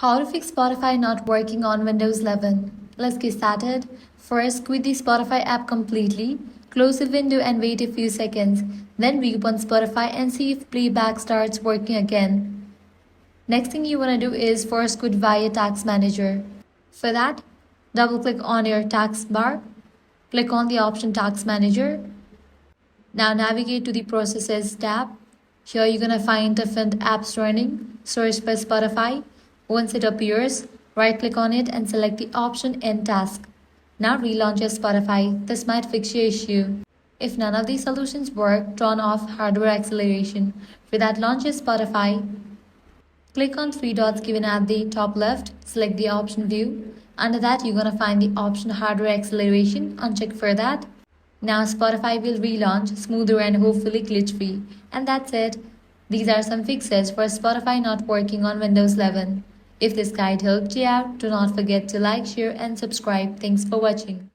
How to fix Spotify not working on Windows 11. Let's get started. First, quit the Spotify app completely. Close the window and wait a few seconds. Then reopen Spotify and see if playback starts working again. Next thing you want to do is first quit via Task Manager. For that, double click on your task bar. Click on the option Task Manager. Now navigate to the Processes tab. Here you're gonna find different apps running. Search for Spotify. Once it appears, right-click on it and select the option End Task. Now relaunch your Spotify. This might fix your issue. If none of these solutions work, turn off hardware acceleration. For that, launch your Spotify. Click on three dots given at the top left. Select the option View. Under that, you're gonna find the option Hardware Acceleration. Uncheck for that. Now Spotify will relaunch smoother and hopefully glitch-free. And that's it. These are some fixes for Spotify not working on Windows 11. If this guide helped you out, do not forget to like, share and subscribe. Thanks for watching.